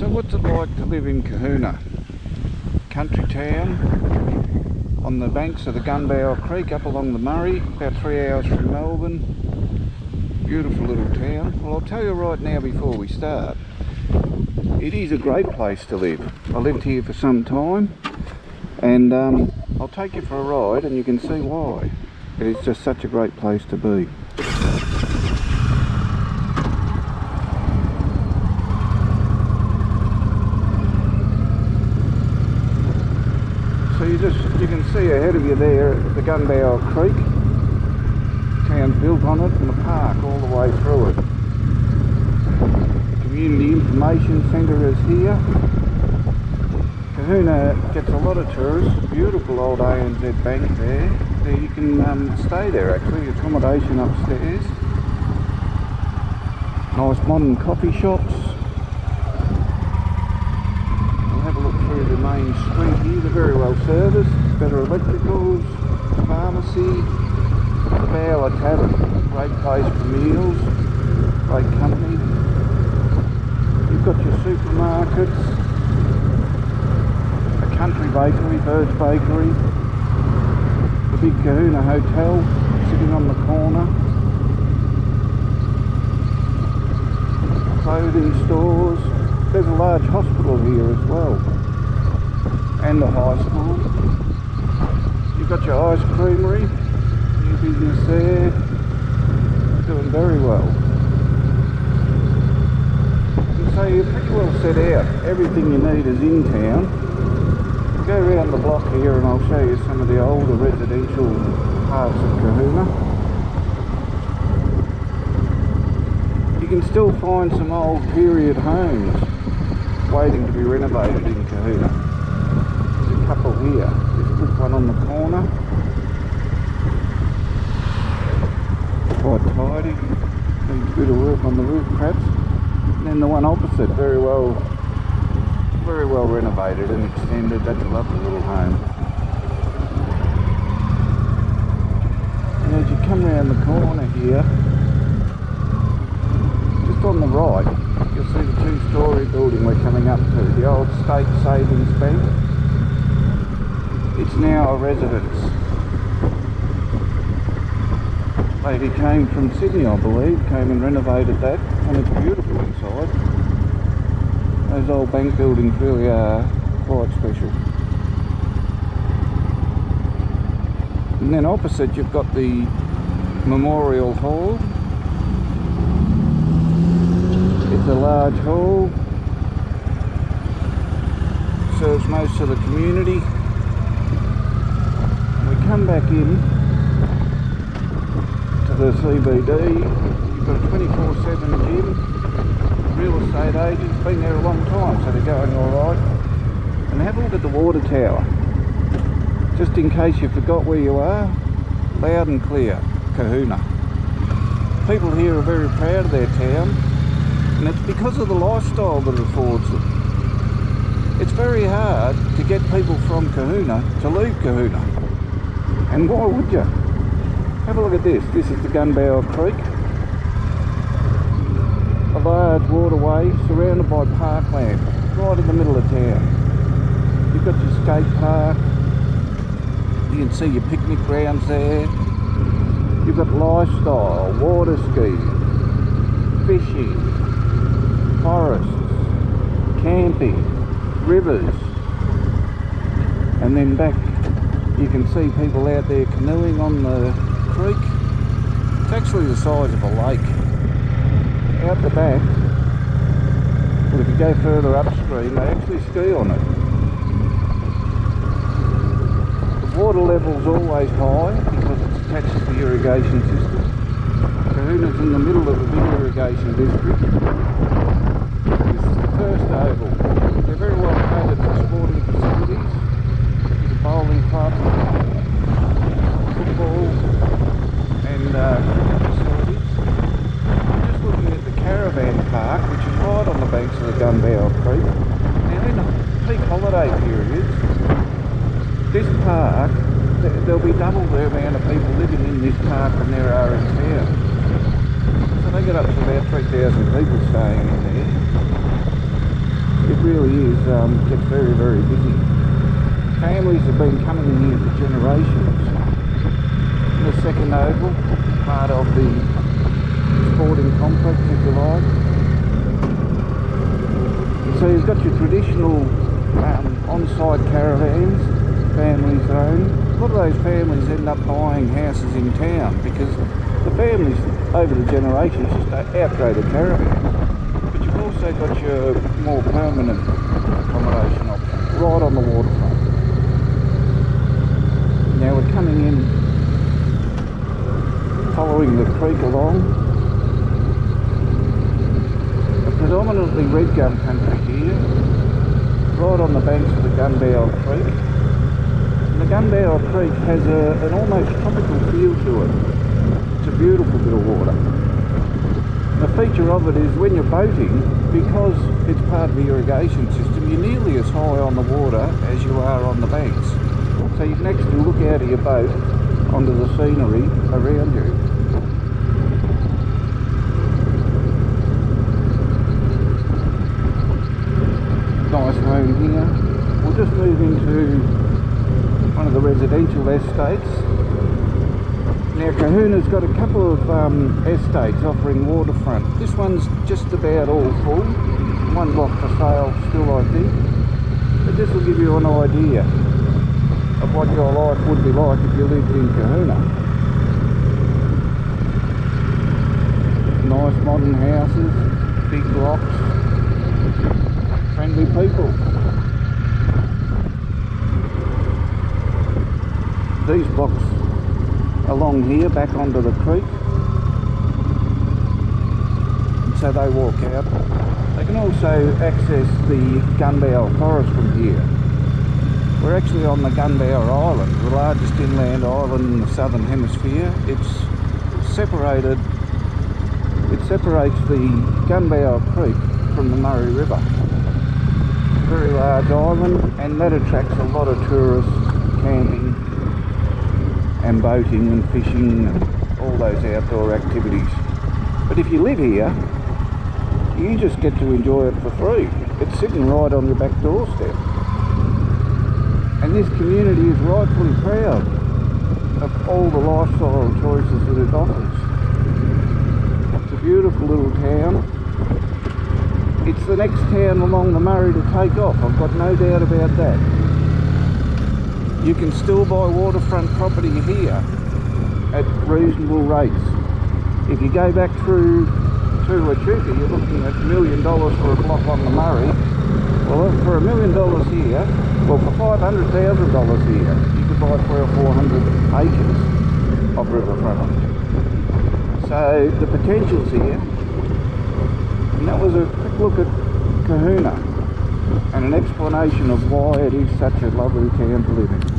So what's it like to live in Cohuna? Country town on the banks of the Gunbower Creek up along the Murray, about 3 hours from Melbourne. Beautiful little town. Well, I'll tell you right now before we start, it is a great place to live. I lived here for some time and I'll take you for a ride and you can see why. It is just such a great place to be. So you can see ahead of you there the Gunbower Creek. Town's built on it and the park all the way through it. The Community Information Centre is here. Cohuna gets a lot of tourists. Beautiful old ANZ bank there. You can stay there actually, accommodation upstairs. Nice modern coffee shops. Through the main street here, they're very well serviced, better electricals, pharmacy, the Bowler Tavern, great place for meals, great company. You've got your supermarkets, a country bakery, Bird's Bakery, the big Cohuna Hotel sitting on the corner, clothing stores. There's a large hospital here as well, and a high school. You've got your ice creamery, new business there, doing very well. And so you're pretty well set out. Everything you need is in town. We'll go around the block here and I'll show you some of the older residential parts of Cohuna. You can still find some old period homes waiting to be renovated in Cohuna. There's a couple here. There's a good one on the corner. Quite tidy. Needs a bit of work on the roof perhaps. And then the one opposite, very well renovated and extended. That's a lovely little home. And as you come around the corner here, just on the right, you'll see the two-storey building we're coming up to, the old State Savings Bank. It's now a residence. Lady came from Sydney, I believe, came and renovated that, and it's beautiful inside. Those old bank buildings really are quite special. And then opposite you've got the Memorial Hall. It's a large hall, serves most of the community. We come back in to the CBD. You've got a 24/7 gym, real estate agents, been there a long time so they're going alright. And have a look at the water tower, just in case you forgot where you are. Loud and clear, Cohuna. People here are very proud of their town. And it's because of the lifestyle that it affords them. It's very hard to get people from Cohuna to leave Cohuna. And why would you? Have a look at this. This is the Gunbower Creek. A large waterway surrounded by parkland, right in the middle of town. You've got your skate park. You can see your picnic grounds there. You've got lifestyle, water skiing, fishing, forests, camping, rivers, and then back you can see people out there canoeing on the creek. It's actually the size of a lake. Out the back, well, if you go further upstream, they actually ski on it. The water level's always high because it's attached to the irrigation system. Cohuna's in the middle of a big irrigation district. First oval. They're very well catered for sporting facilities. There's a bowling club, football and facilities. I'm just looking at the caravan park, which is right on the banks of the Gunbower Creek. Now in the peak holiday periods, this park, there'll be double the amount of people living in this park than there are in town. So they get up to about 3,000 people staying in there. You've years gets very, very busy. Families have been coming in here for generations. In the second oval, part of the sporting complex, if you like. So you've got your traditional on-site caravans, families own. A lot of those families end up buying houses in town because the families over the generations just outgrow the caravan. But you've also got your more permanent accommodation option right on the waterfront. Now we're coming in, following the creek along. A predominantly red gum country here, right on the banks of the Gunbower Creek. And the Gunbower Creek has an almost tropical feel to it. It's a beautiful bit of water. And the feature of it is when you're boating, because it's part of the irrigation system, you're nearly as high on the water as you are on the banks. So you can actually look out of your boat onto the scenery around you. Nice home here. We'll just move into one of the residential estates. Now Cohuna's got a couple of estates offering waterfront. This one's just about all full. One block for sale still, I think. But this will give you an idea of what your life would be like if you lived in Cohuna. Nice modern houses, big blocks, friendly people. These blocks along here back onto the creek, and so they walk out. They can also access the Gunbower Forest from here. We're actually on the Gunbower Island, the largest inland island in the southern hemisphere. It separates the Gunbower Creek from the Murray River. Very large island, and that attracts a lot of tourists, camping and boating and fishing and all those outdoor activities. But if you live here, you just get to enjoy it for free. It's sitting right on your back doorstep. And this community is rightfully proud of all the lifestyle choices that it offers. It's a beautiful little town. It's the next town along the Murray to take off, I've got no doubt about that. You can still buy waterfront property here at reasonable rates. If you go back through to Echuca, you're looking at $1 million for a block on the Murray. Well, for $1 million here, well, for $500,000 here, you could buy 300 or 400 acres of river frontage. So the potential's here. And that was a quick look at Cohuna and an explanation of why it is such a lovely town to live in.